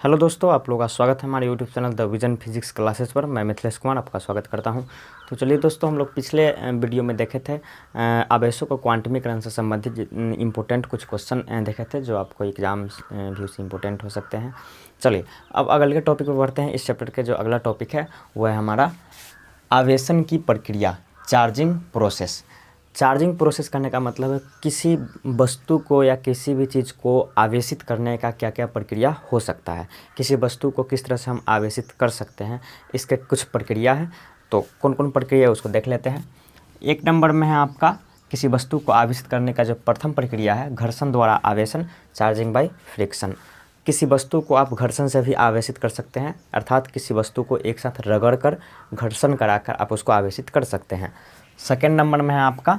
Hello दोस्तों, आप लोगों का स्वागत है हमारे YouTube channel the vision physics classes पर। मैं मिथिलेश कुमार आपका स्वागत करता हूं। तो चलिए दोस्तों, हम लोग पिछले वीडियो में देखे थे आवेशों को क्वांटमीकरण से संबंधित इम्पोर्टेंट कुछ क्वेश्चन देखे थे जो आपको एग्जाम भी उससे इम्पोर्टेंट हो सकते हैं। चलिए अब अगले के टॉपिक पर बढ़ते हैं। इस चैप्टर के जो अगला टॉपिक है वह है हमारा आवेशन की प्रक्रिया, चार्जिंग प्रोसेस। चार्जिंग प्रोसेस करने का मतलब है किसी वस्तु को या किसी भी चीज़ को आवेशित करने का क्या क्या प्रक्रिया हो सकता है, किसी वस्तु को किस तरह से हम आवेशित कर सकते हैं, इसके कुछ प्रक्रिया है। तो कौन कौन प्रक्रिया है उसको देख लेते हैं। एक नंबर में है आपका किसी वस्तु को आवेशित करने का जो प्रथम प्रक्रिया है, घर्षण द्वारा आवेशन, चार्जिंग बाय फ्रिक्शन। किसी वस्तु को आप घर्षण से भी आवेशित कर सकते हैं, अर्थात किसी वस्तु को एक साथ रगड़ कर घर्षण कराकर आप उसको आवेशित कर सकते हैं। सेकेंड नंबर में है आपका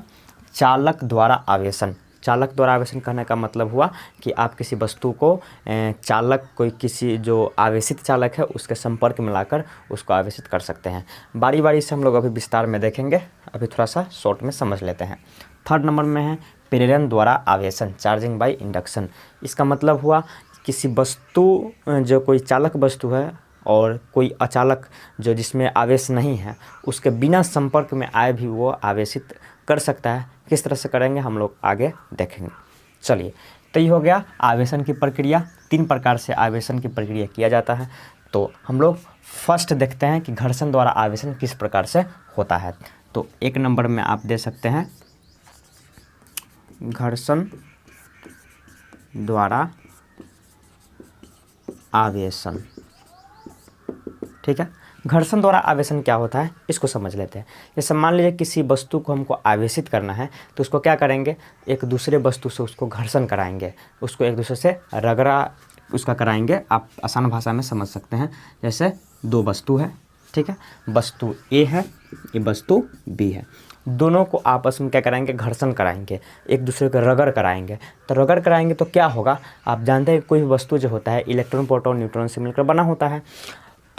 चालक द्वारा आवेशन। चालक द्वारा आवेशन करने का मतलब हुआ कि आप किसी वस्तु को चालक, कोई किसी जो आवेशित चालक है उसके संपर्क में लाकर उसको आवेशित कर सकते हैं। बारी बारी से हम लोग अभी विस्तार में देखेंगे, अभी थोड़ा सा शॉर्ट में समझ लेते हैं। थर्ड नंबर में है प्रेरण द्वारा आवेशन, चार्जिंग बाय इंडक्शन। इसका मतलब हुआ किसी वस्तु, जो कोई चालक वस्तु है और कोई अचालक जो जिसमें आवेश नहीं है, उसके बिना संपर्क में आए भी वो आवेशित कर सकता है। किस तरह से करेंगे हम लोग आगे देखेंगे। चलिए, तो ये हो गया आवेशन की प्रक्रिया। 3 प्रकार से आवेशन की प्रक्रिया किया जाता है। तो हम लोग फर्स्ट देखते हैं कि घर्षण द्वारा आवेशन किस प्रकार से होता है। तो एक नंबर में आप दे सकते हैं घर्षण द्वारा आवेशन। ठीक है, घर्षण द्वारा आवेशन क्या होता है इसको समझ लेते हैं। जैसे मान लीजिए किसी वस्तु को हमको आवेशित करना है, तो उसको क्या करेंगे, एक दूसरे वस्तु से उसको घर्षण कराएंगे, उसको एक दूसरे से रगड़ा उसका कराएंगे। आप आसान भाषा में समझ सकते हैं। जैसे 2 वस्तु है, ठीक है, वस्तु ए है, ये वस्तु बी है, दोनों को आपस में क्या कराएंगे, घर्षण कराएंगे, एक दूसरे को रगड़ कराएंगे। तो रगड़ कराएंगे तो क्या होगा, आप जानते हैं कोई वस्तु जो होता है इलेक्ट्रॉन प्रोटॉन न्यूट्रॉन से मिलकर बना होता है।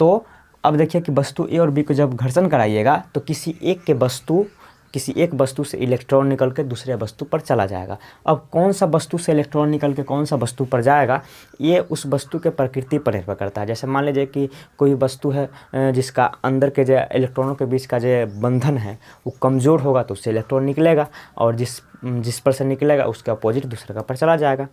तो अब देखिए कि वस्तु ए और बी को जब घर्षण कराइएगा तो किसी एक वस्तु से इलेक्ट्रॉन निकल के दूसरे वस्तु पर चला जाएगा। अब कौन सा वस्तु से इलेक्ट्रॉन निकल के कौन सा वस्तु पर जाएगा, ये उस वस्तु के प्रकृति पर निर्भर करता है। जैसे मान लीजिए कि कोई वस्तु है जिसका अंदर के जो इलेक्ट्रॉनों के बीच का जो बंधन है वो कमज़ोर होगा तो उससे इलेक्ट्रॉन निकलेगा, और जिस पर से निकलेगा उसके अपोजिट दूसरे का पर चला जाएगा।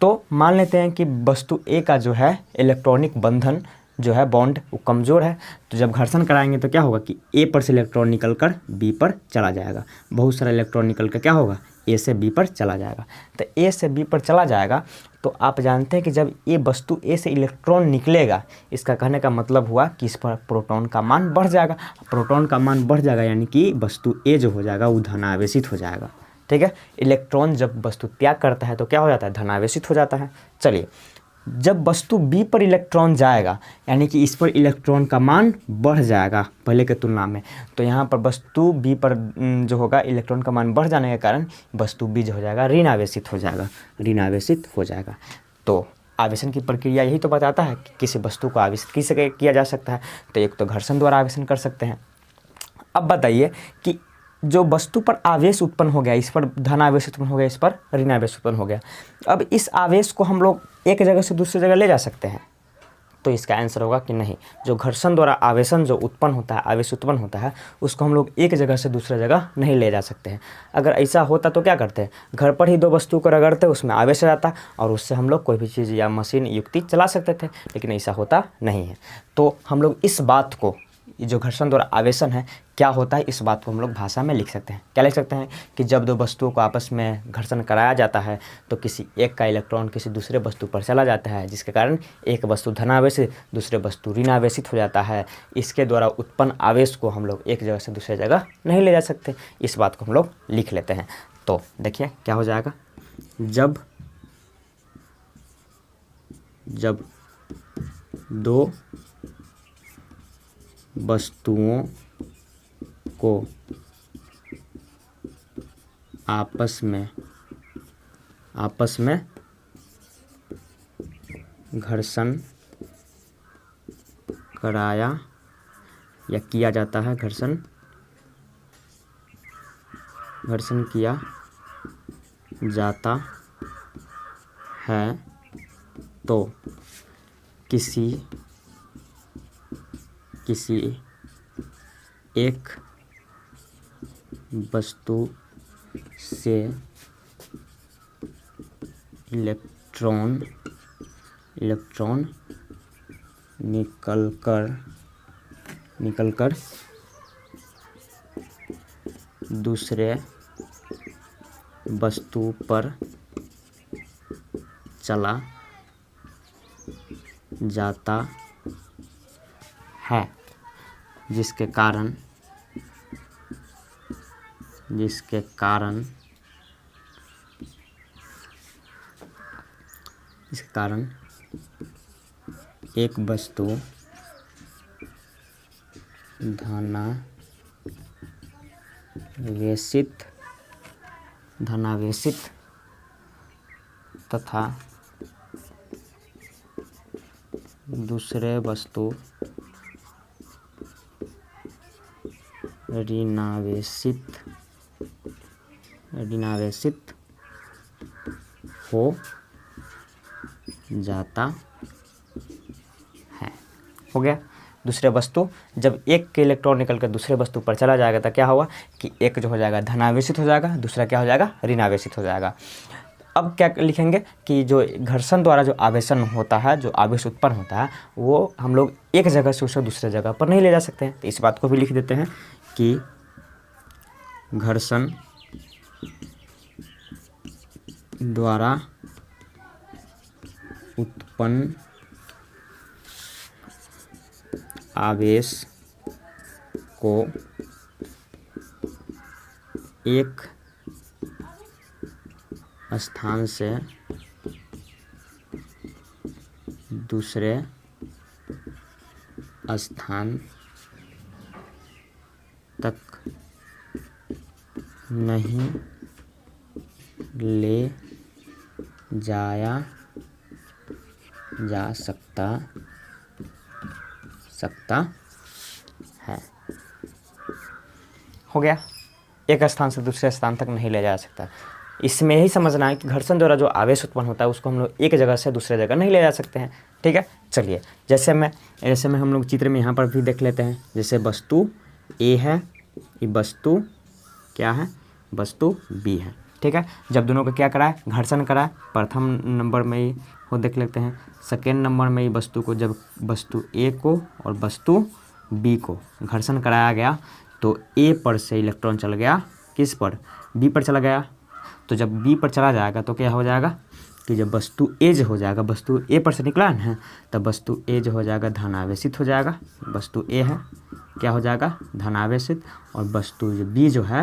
तो मान लेते हैं कि वस्तु ए का जो है इलेक्ट्रॉनिक बंधन जो है बॉन्ड वो कमज़ोर है, तो जब घर्षण कराएंगे तो क्या होगा कि ए पर से इलेक्ट्रॉन निकल कर बी पर चला जाएगा। बहुत सारा इलेक्ट्रॉन निकल कर क्या होगा, ए से बी पर चला जाएगा। तो ए से बी पर चला जाएगा तो आप जानते हैं कि जब ये वस्तु ए से इलेक्ट्रॉन निकलेगा, इसका कहने का मतलब हुआ कि इस पर प्रोटॉन का मान बढ़ जाएगा। प्रोटॉन का मान बढ़ जाएगा यानी कि वस्तु ए जो हो जाएगा वो धनावेशित हो जाएगा। ठीक है, इलेक्ट्रॉन जब वस्तु त्याग करता है तो क्या हो जाता है, धनावेशित हो जाता है। चलिए, जब वस्तु बी पर इलेक्ट्रॉन जाएगा यानी कि इस पर इलेक्ट्रॉन का मान बढ़ जाएगा पहले के तुलना में, तो यहाँ पर वस्तु बी पर जो होगा इलेक्ट्रॉन का मान बढ़ जाने के कारण वस्तु बी जो हो जाएगा ऋणावेशित हो जाएगा। तो आवेशन की प्रक्रिया यही तो बताता है कि किसी वस्तु को आवेशित किसे किया जा सकता है। तो एक तो घर्षण द्वारा आवेशन कर सकते हैं। अब बताइए कि जो वस्तु पर आवेश उत्पन्न हो गया, इस पर धन आवेश उत्पन्न हो गया, इस पर ऋण आवेश उत्पन्न हो गया, अब इस आवेश को हम लोग एक जगह से दूसरी जगह ले जा सकते हैं। तो इसका आंसर होगा कि नहीं। जो घर्षण द्वारा आवेशन जो उत्पन्न होता है, आवेश उत्पन्न होता है, उसको हम लोग एक जगह से दूसरे जगह नहीं ले जा सकते हैं। अगर ऐसा होता तो क्या करते हैं, घर पर ही 2 वस्तु को रगड़ते, उसमें आवेश आ जाता और उससे हम लोग कोई भी चीज़ या मशीन युक्ति चला सकते थे, लेकिन ऐसा होता नहीं है। तो हम लोग इस बात को, ये जो घर्षण द्वारा आवेशन है क्या होता है, इस बात को हम लोग भाषा में लिख सकते हैं। क्या लिख सकते हैं कि जब 2 वस्तुओं को आपस में घर्षण कराया जाता है तो किसी एक का इलेक्ट्रॉन किसी दूसरे वस्तु पर चला जाता है, जिसके कारण एक वस्तु धनावेशित दूसरे वस्तु ऋणावेशित हो जाता है। इसके द्वारा उत्पन्न आवेश को हम लोग एक जगह से दूसरे जगह नहीं ले जा सकते। इस बात को हम लोग लिख लेते हैं। तो देखिए क्या हो जाएगा, जब 2 वस्तुओं को आपस में घर्षण कराया या किया जाता है, घर्षण किया जाता है, तो किसी एक वस्तु से इलेक्ट्रॉन निकलकर दूसरे वस्तु पर चला जाता है, जिसके कारण एक वस्तु धनावेशित तथा दूसरे वस्तु ऋणावेशित हो जाता है। हो गया। दूसरे वस्तु, जब एक के इलेक्ट्रॉन निकल कर दूसरे वस्तु पर चला जाएगा तो क्या होगा कि एक जो हो जाएगा धनावेशित हो जाएगा, दूसरा क्या हो जाएगा ऋणावेशित हो जाएगा। अब क्या लिखेंगे कि जो घर्षण द्वारा जो आवेशन होता है, जो आवेश उत्पन्न होता है, वो हम लोग एक जगह से उसे दूसरे जगह पर नहीं ले जा सकते हैं। तो इस बात को भी लिख देते हैं कि घर्षण द्वारा उत्पन्न आवेश को एक स्थान से दूसरे स्थान तक नहीं ले जाया जा सकता है। हो गया। एक स्थान से दूसरे स्थान तक नहीं ले जा सकता। इसमें यही समझना है कि घर्षण द्वारा जो आवेश उत्पन्न होता है उसको हम लोग एक जगह से दूसरे जगह नहीं ले जा सकते हैं। ठीक है, चलिए जैसे में हम लोग चित्र में यहाँ पर भी देख लेते हैं। जैसे वस्तु ए है, ये वस्तु क्या है, वस्तु बी है। ठीक है, जब दोनों को क्या कराए, घर्षण कराए। प्रथम नंबर में ही वो देख लेते हैं। सेकेंड नंबर में ही वस्तु को, जब वस्तु ए को और वस्तु बी को घर्षण कराया गया तो ए पर से इलेक्ट्रॉन चल गया किस पर, बी पर चला गया। तो जब बी पर चला जाएगा तो क्या हो जाएगा कि जब वस्तु ए जो हो जाएगा, वस्तु ए पर से निकला है, तब वस्तु ए जो हो जाएगा धनावेशित हो जाएगा। वस्तु ए है क्या हो जाएगा धनावेशित, और वस्तु जो बी जो है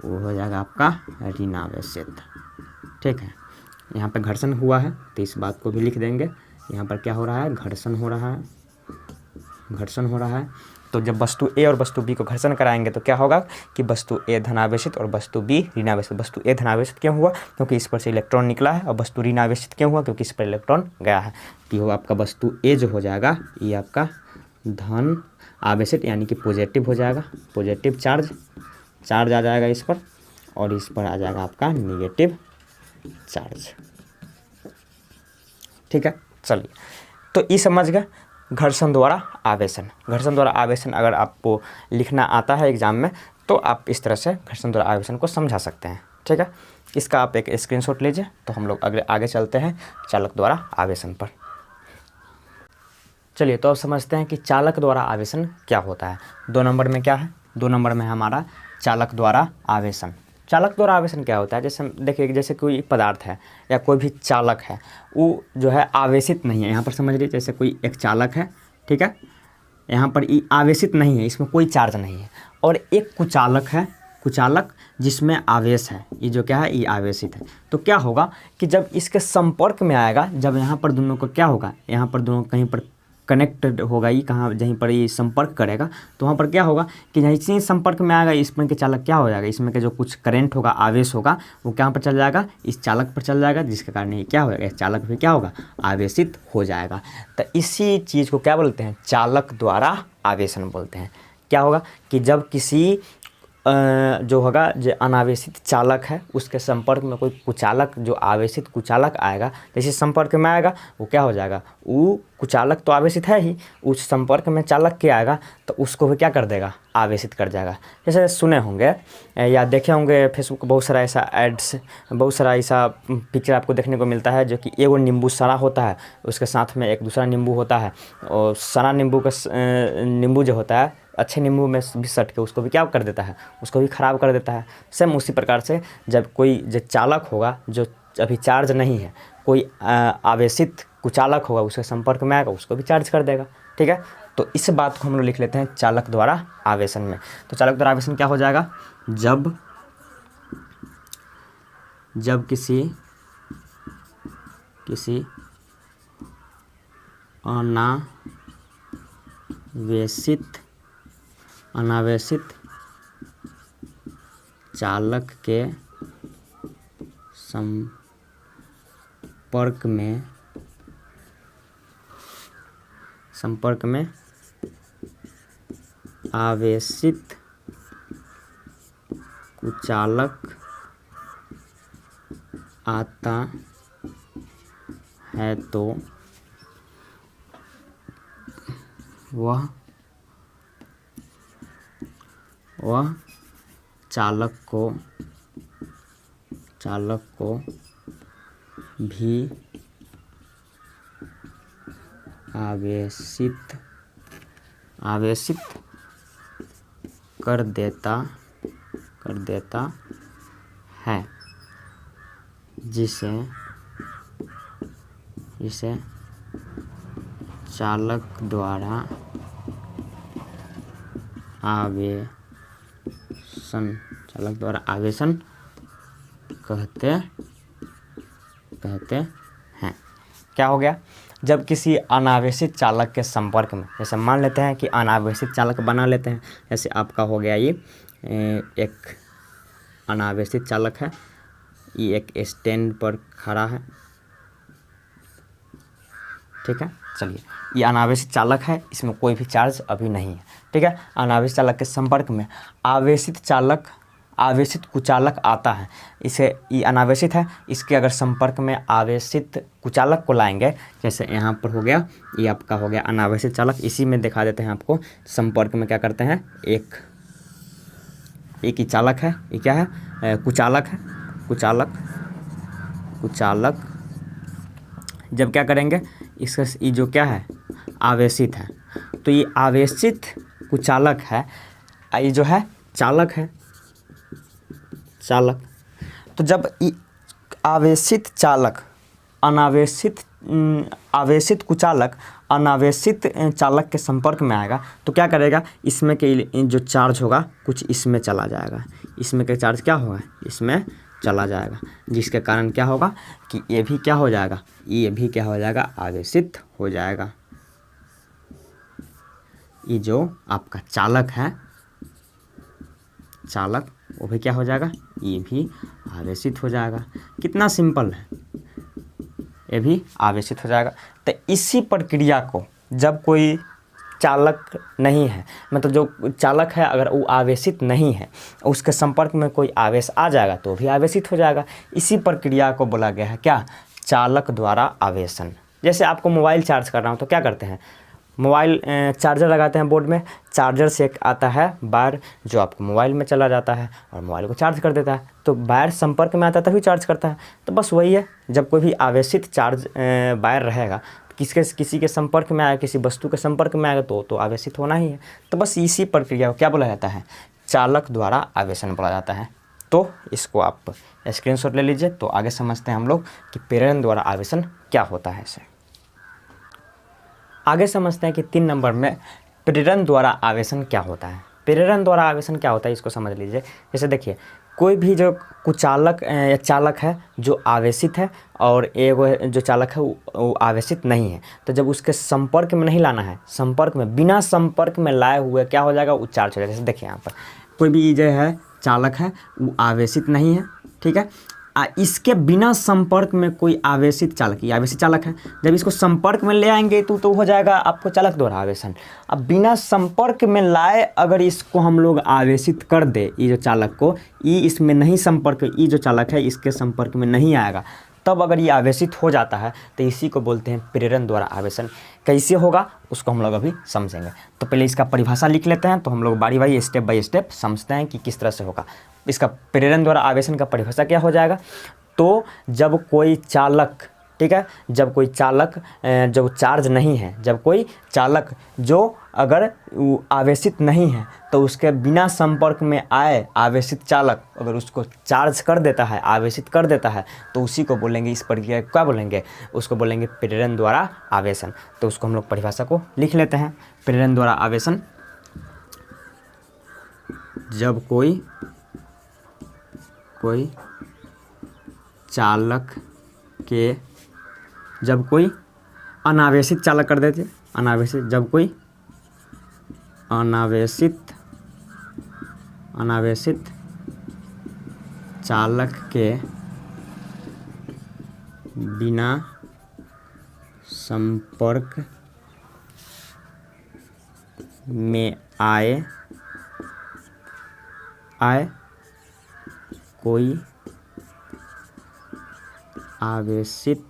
वो हो जाएगा आपका ऋणावेशित। ठीक है, यहाँ पर घर्षण हुआ है तो इस बात को भी लिख देंगे। यहाँ पर क्या हो रहा है, घर्षण हो रहा है। तो जब वस्तु ए और वस्तु बी को घर्षण कराएंगे तो क्या होगा कि वस्तु ए धनावेशित और वस्तु बी ऋणावेशित। वस्तु ए धनावेशित क्यों हुआ, क्योंकि इस पर से इलेक्ट्रॉन निकला है, और वस्तु ऋणावेशित क्यों हुआ, क्योंकि इस पर इलेक्ट्रॉन गया है। तो ये आपका वस्तु ए जो हो जाएगा ये आपका धन आवेशित यानी कि पॉजिटिव हो जाएगा। पॉजिटिव चार्ज आ जाएगा इस पर, और इस पर आ जाएगा आपका निगेटिव चार्ज। ठीक है, चलिए तो ये समझ गए घर्षण द्वारा आवेशन। घर्षण द्वारा आवेशन अगर आपको लिखना आता है एग्जाम में तो आप इस तरह से घर्षण द्वारा आवेशन को समझा सकते हैं। ठीक है, इसका आप एक स्क्रीनशॉट लीजिए। तो हम लोग आगे चलते हैं चालक द्वारा आवेशन पर। चलिए तो अब समझते हैं कि चालक द्वारा आवेशन क्या होता है। 2 नंबर में क्या है, 2 नंबर में हमारा चालक द्वारा आवेशन। चालक द्वारा आवेशन क्या होता है, जैसे देखिए जैसे कोई पदार्थ है या कोई भी चालक है वो जो है आवेशित नहीं है। यहाँ पर समझ लीजिए जैसे कोई एक चालक है, ठीक है, यहाँ पर ये आवेशित नहीं है, इसमें कोई चार्ज नहीं है। और एक कुचालक है, कुचालक जिसमें आवेश है, ये जो क्या है ये आवेशित है। तो क्या होगा कि जब इसके संपर्क में आएगा, जब यहाँ पर दोनों को क्या होगा, यहाँ पर दोनों कहीं पर कनेक्टेड होगा, ये कहाँ जहीं पर ये संपर्क करेगा तो वहाँ पर क्या होगा कि जैसे संपर्क में आएगा इसमें के चालक क्या हो जाएगा, इसमें के जो कुछ करंट होगा, आवेश होगा, वो कहाँ पर चल जाएगा, इस चालक पर चल जाएगा, जिसके कारण ये क्या होगा, चालक भी क्या होगा आवेशित हो जाएगा। तो इसी चीज़ को क्या बोलते हैं, चालक द्वारा आवेशन बोलते हैं। क्या होगा कि जब किसी जो होगा जो अनावेशित चालक है उसके संपर्क में कोई कुचालक, जो आवेशित कुचालक आएगा, जैसे संपर्क में आएगा वो क्या हो जाएगा, वो कुचालक तो आवेशित है ही, उस संपर्क में चालक क्या आएगा तो उसको भी क्या कर देगा, आवेशित कर जाएगा। जैसे सुने होंगे या देखे होंगे फेसबुक बहुत सारा ऐसा एड्स, बहुत सारा ऐसा पिक्चर आपको देखने को मिलता है जो कि एगो नींबू सड़ा होता है, उसके साथ में एक दूसरा नींबू होता है, और सड़ा नींबू का नींबू जो होता है अच्छे नींबू में भी सट के उसको भी क्या कर देता है, उसको भी ख़राब कर देता है। सेम उसी प्रकार से जब कोई जो चालक होगा जो अभी चार्ज नहीं है, कोई आवेशित कुचालक होगा उसके संपर्क में आएगा, उसको भी चार्ज कर देगा। ठीक है, तो इस बात को हम लोग लिख लेते हैं चालक द्वारा आवेशन में। तो चालक द्वारा आवेशन क्या हो जाएगा, जब किसी अनावेशित चालक के संपर्क में आवेशित कुचालक आता है तो वह चालक को भी आवेशित कर देता है, जिसे चालक द्वारा आवेशन कहते हैं। क्या हो गया, जब किसी अनावेशित चालक के संपर्क में, जैसे मान लेते हैं कि अनावेशित चालक बना लेते हैं, जैसे आपका हो गया ये एक अनावेशित चालक है, ये एक स्टैंड पर खड़ा है। ठीक है, चलिए ये अनावेशित चालक है, इसमें कोई भी चार्ज अभी नहीं है। ठीक है, अनावेशित चालक के संपर्क में आवेशित कुचालक आता है, इसे ये अनावेशित है, इसके अगर संपर्क में आवेशित कुचालक को लाएंगे, जैसे यहाँ पर हो गया ये आपका हो गया अनावेशित चालक, इसी में दिखा देते हैं आपको। संपर्क में क्या करते हैं, एक ही चालक है, ये क्या है, कुचालक है, कुचालक जब क्या करेंगे, इसका ये जो क्या है आवेशित है, तो ये आवेशित कुचालक है, ये जो है चालक है, तो जब आवेशित चालक आवेशित कुचालक अनावेशित चालक के संपर्क में आएगा तो क्या करेगा, इसमें के जो चार्ज होगा कुछ इसमें चला जाएगा, इसमें का चार्ज क्या होगा, इसमें चला जाएगा, जिसके कारण क्या होगा कि ये भी क्या हो जाएगा, आवेशित हो जाएगा। ये जो आपका चालक है, वो भी क्या हो जाएगा, ये भी आवेशित हो जाएगा। कितना सिंपल है, ये भी आवेशित हो जाएगा। तो इसी प्रक्रिया को जब कोई चालक नहीं है, मतलब जो चालक है अगर वो आवेशित नहीं है, उसके संपर्क में कोई आवेश आ जाएगा तो भी आवेशित हो जाएगा। इसी प्रक्रिया को बोला गया है क्या, चालक द्वारा आवेशन। जैसे आपको मोबाइल चार्ज करना हो तो क्या करते हैं, मोबाइल चार्जर लगाते हैं बोर्ड में, चार्जर से एक आता है वायर जो आपको मोबाइल में चला जाता है और मोबाइल को चार्ज कर देता है, तो वायर संपर्क में आता है तभी चार्ज करता है। तो बस वही है, जब कोई भी आवेशित चार्ज वायर रहेगा, किसी के संपर्क में आएगा, किसी वस्तु के संपर्क में आएगा तो आवेशित होना ही है। तो बस इसी प्रक्रिया को क्या बोला जाता है, चालक द्वारा आवेशन बोला जाता है। तो इसको आप स्क्रीनशॉट ले लीजिए। तो आगे समझते हैं हम लोग कि प्रेरण द्वारा आवेशन क्या होता है। इसे आगे समझते हैं कि 3 नंबर में प्रेरण द्वारा आवेशन क्या होता है। प्रेरण द्वारा आवेशन क्या होता है इसको समझ लीजिए। जैसे देखिए, कोई भी जो कुचालक या चालक है जो आवेशित है और एक जो चालक है वो आवेशित नहीं है, तो जब उसके संपर्क में नहीं लाना है, संपर्क में बिना संपर्क में लाए हुए क्या हो जाएगा, वो चार्ज हो जाएगा। जैसे देखिए यहाँ पर कोई भी जो है चालक है वो आवेशित नहीं है, ठीक है, इसके बिना संपर्क में कोई आवेशित चालक, ये आवेशित चालक है, जब इसको संपर्क में ले आएंगे तो हो जाएगा आपको चालक द्वारा आवेशन। अब बिना संपर्क में लाए अगर इसको हम लोग आवेशित कर दे, ये जो चालक को, ये इसमें नहीं संपर्क, ये जो चालक है इसके संपर्क में नहीं आएगा, तब अगर ये आवेशित हो जाता है तो इसी को बोलते हैं प्रेरण द्वारा आवेशन। कैसे होगा उसको हम लोग अभी समझेंगे। तो पहले इसका परिभाषा लिख लेते हैं, तो हम लोग बारी बारी स्टेप बाय स्टेप समझते हैं कि किस तरह से होगा। इसका प्रेरण द्वारा आवेशन का परिभाषा क्या हो जाएगा, तो जब कोई चालक, ठीक है, जब कोई चालक जो चार्ज नहीं है, जब कोई चालक जो अगर आवेशित नहीं है तो उसके बिना संपर्क में आए आवेशित चालक अगर उसको चार्ज कर देता है, आवेशित कर देता है, तो उसी को बोलेंगे, इस प्रक्रिया क्या बोलेंगे, उसको बोलेंगे प्रेरण द्वारा आवेशन। तो उसको हम लोग परिभाषा को लिख लेते हैं। प्रेरण द्वारा आवेशन, जब कोई चालक के, जब कोई अनावेशित चालक कर देते, अनावेशित, जब कोई अनावेशित चालक के बिना संपर्क में आए कोई आवेशित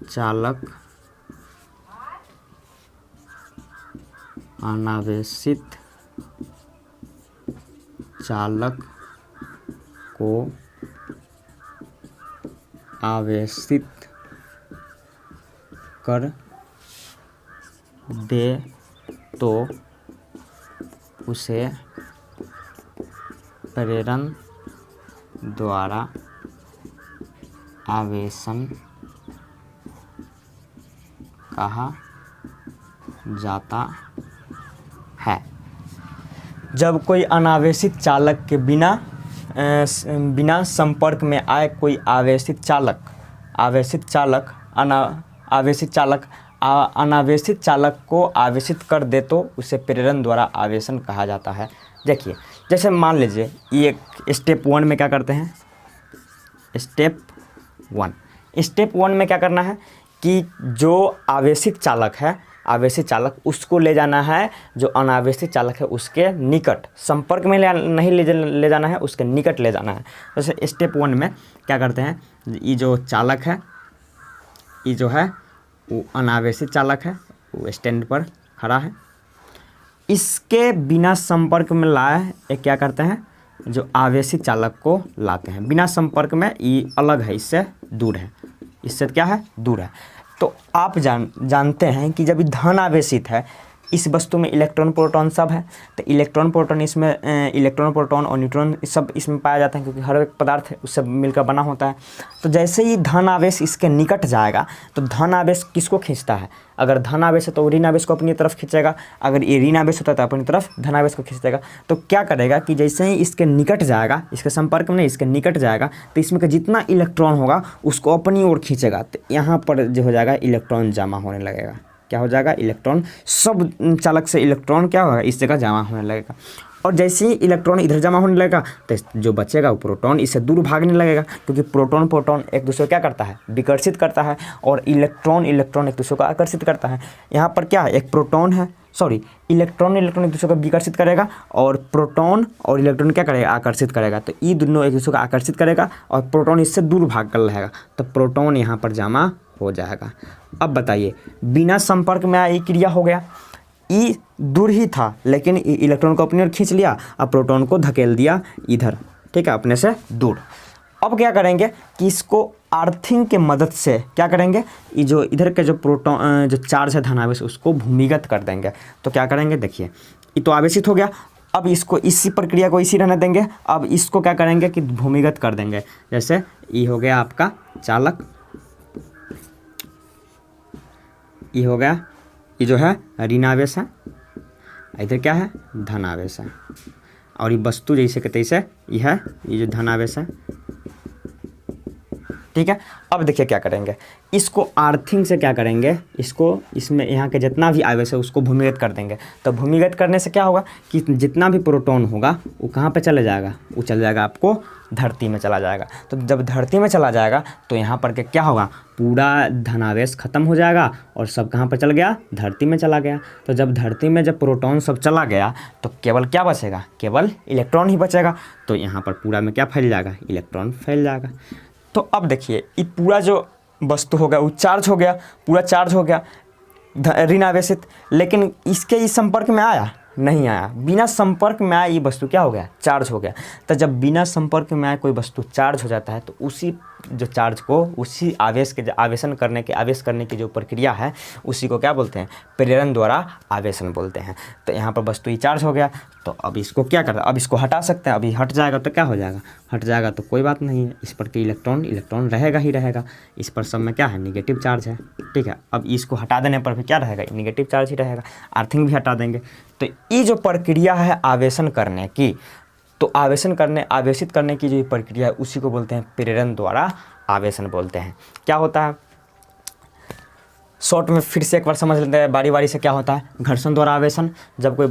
चालक, अनावेशित चालक को आवेशित कर दे तो उसे प्रेरण द्वारा आवेशन कहा जाता है। जब कोई अनावेशित चालक के बिना संपर्क में आए कोई आवेशित चालक, अनावेशित चालक को आवेशित कर दे तो उसे प्रेरण द्वारा आवेशन कहा जाता है। देखिए, जैसे मान लीजिए ये स्टेप 1 में क्या करते हैं, स्टेप 1 में क्या करना है कि जो आवेशित चालक है, आवेशित चालक उसको ले जाना है, जो अनावेशित चालक है उसके निकट, संपर्क में नहीं ले जाना है, उसके निकट ले जाना है। जैसे स्टेप 1 में क्या करते हैं, ये जो चालक है, ये जो है वो अनावेशित चालक है, वो स्टैंड पर खड़ा है, इसके बिना संपर्क में लाए एक क्या करते हैं, जो आवेशित चालक को लाते हैं। बिना संपर्क में, ये अलग है, इससे दूर है, इससे क्या है, दूर है। तो आप जानते हैं कि जब धन आवेशित है, इस वस्तु में इलेक्ट्रॉन प्रोटॉन सब है, तो इलेक्ट्रॉन प्रोटॉन इसमें, इलेक्ट्रॉन प्रोटॉन और न्यूट्रॉन सब इसमें पाया जाता है, क्योंकि हर एक पदार्थ उससे मिलकर बना होता है। तो जैसे ही धन आवेश इसके निकट जाएगा तो धन आवेश किसको खींचता है, अगर धन आवेश है तो ऋण आवेश को अपनी तरफ खींचेगा, अगर ये ऋण आवेश होता है तो अपनी तरफ धन आवेश को खींचेगा। तो क्या करेगा कि जैसे ही इसके निकट जाएगा, इसके संपर्क में नहीं, इसके निकट जाएगा, तो इसमें का जितना इलेक्ट्रॉन होगा उसको अपनी ओर खींचेगा। तो यहाँ पर जो हो जाएगा इलेक्ट्रॉन जमा होने लगेगा। क्या हो जाएगा, इलेक्ट्रॉन, सब चालक से इलेक्ट्रॉन क्या होगा, इस जगह जमा होने लगेगा। और जैसे ही इलेक्ट्रॉन इधर जमा होने लगेगा तो जो बचेगा वो प्रोटॉन इससे दूर भागने लगेगा, क्योंकि प्रोटॉन एक दूसरे को क्या करता है, विकर्षित करता है, और इलेक्ट्रॉन एक दूसरे को आकर्षित करता है। यहाँ पर क्या है, एक प्रोटॉन है, इलेक्ट्रॉन एक दूसरे को विकर्षित करेगा, और प्रोटॉन और इलेक्ट्रॉन क्या करेगा, आकर्षित करेगा। तो ये दोनों एक दूसरे को आकर्षित करेगा और प्रोटॉन इससे दूर भाग कर रहेगा, तो प्रोटॉन यहाँ पर जमा हो जाएगा। अब बताइए, बिना संपर्क में आई क्रिया हो गया, ई दूर ही था लेकिन इलेक्ट्रॉन को अपनी ओर खींच लिया, अब प्रोटॉन को धकेल दिया इधर, ठीक है, अपने से दूर। अब क्या करेंगे कि इसको अर्थिंग के मदद से क्या करेंगे, ये जो इधर के जो प्रोटॉन जो चार्ज है धनावेश उसको भूमिगत कर देंगे। तो क्या करेंगे, देखिए ये तो आवेशित हो गया, अब इसको इसी प्रक्रिया को इसी रहने देंगे। अब इसको क्या करेंगे कि भूमिगत कर देंगे। जैसे ये हो गया आपका चालक, ये हो गया, ये जो है ऋणावेश है, इधर क्या है, धनावेश है, और ये वस्तु जैसे के तैसे ये है, ये जो धनावेश है, ठीक है। अब देखिए क्या करेंगे, इसको अर्थिंग से क्या करेंगे, इसको इसमें यहाँ के जितना भी आवेश है उसको भूमिगत कर देंगे। तो भूमिगत करने से क्या होगा कि जितना भी प्रोटॉन होगा वो कहाँ पे चले जाएगा, वो चला जाएगा आपको धरती में चला जाएगा। तो जब धरती में चला जाएगा तो यहाँ पर के क्या होगा, पूरा धनावेश खत्म हो जाएगा और सब कहाँ पर चल गया, धरती में चला गया। तो जब धरती में जब प्रोटॉन सब चला गया तो केवल क्या बचेगा, केवल इलेक्ट्रॉन ही बचेगा। तो यहाँ पर पूरा में क्या फैल जाएगा, इलेक्ट्रॉन फैल जाएगा। तो अब देखिए ये पूरा जो वस्तु हो गया वो चार्ज हो गया, पूरा चार्ज हो गया ऋण आवेशित, लेकिन इसके इस संपर्क में आया नहीं आया, बिना संपर्क में आया ये वस्तु क्या हो गया, चार्ज हो गया। तो जब बिना संपर्क में आए कोई वस्तु चार्ज हो जाता है तो उसी जो चार्ज को, उसी आवेश के आवेश करने की जो प्रक्रिया है उसी को क्या बोलते हैं, प्रेरण द्वारा आवेशन बोलते हैं। तो यहाँ पर वस्तु ही चार्ज हो गया। तो अब इसको क्या करता है, अब इसको हटा सकते हैं। अभी हट जाएगा तो क्या हो जाएगा, हट जाएगा तो कोई बात नहीं है, इस पर के इलेक्ट्रॉन रहेगा ही रहेगा। इस पर सब में क्या है, निगेटिव चार्ज है, ठीक है। अब इसको हटा देने पर भी क्या रहेगा, निगेटिव चार्ज ही रहेगा। अर्थिंग भी हटा देंगे। तो ये जो प्रक्रिया है आवेशन करने की, तो आवेशित करने की जो प्रक्रिया है उसी को बोलते हैं प्रेरण द्वारा आवेशन बोलते हैं। क्या होता है, शॉर्ट में फिर से एक बार समझ लेते हैं बारी बारी से। क्या होता है, घर्षण द्वारा आवेशन। जब कोई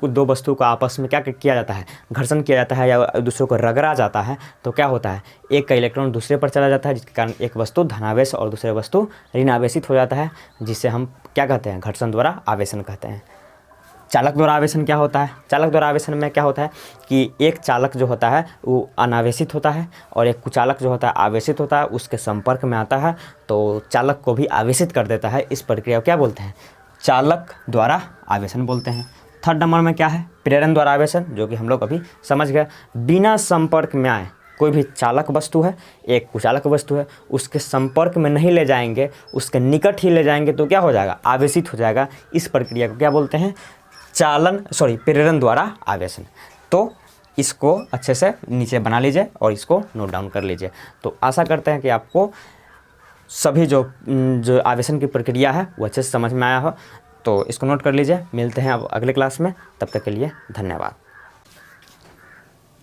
दो वस्तु को आपस में क्या किया जाता है, घर्षण किया जाता है या दूसरे को रगड़ा जाता है, तो क्या होता है, एक का इलेक्ट्रॉन दूसरे पर चला जाता है, जिसके कारण एक वस्तु धनावेश और दूसरे वस्तु ऋण आवेशित हो जाता है, जिसे हम क्या कहते हैं, घर्षण द्वारा आवेशन कहते हैं। चालक द्वारा आवेशन क्या होता है, चालक द्वारा आवेशन में क्या होता है कि एक चालक जो होता है वो अनावेशित होता है और एक कुचालक जो होता है आवेशित होता है, उसके संपर्क में आता है तो चालक को भी आवेशित कर देता है। इस प्रक्रिया को क्या बोलते हैं, चालक द्वारा आवेशन बोलते हैं। थर्ड नंबर में क्या है, प्रेरण द्वारा आवेशन, जो कि हम लोग अभी समझ गए। बिना संपर्क में आए कोई भी चालक वस्तु है, एक कुचालक वस्तु है, उसके संपर्क में नहीं ले जाएंगे, उसके निकट ही ले जाएंगे तो क्या हो जाएगा, आवेशित हो जाएगा। इस प्रक्रिया को क्या बोलते हैं, प्रेरण द्वारा आवेशन। तो इसको अच्छे से नीचे बना लीजिए और इसको नोट डाउन कर लीजिए। तो आशा करते हैं कि आपको सभी जो आवेशन की प्रक्रिया है वो अच्छे से समझ में आया हो। तो इसको नोट कर लीजिए। मिलते हैं अब अगले क्लास में, तब तक के लिए धन्यवाद।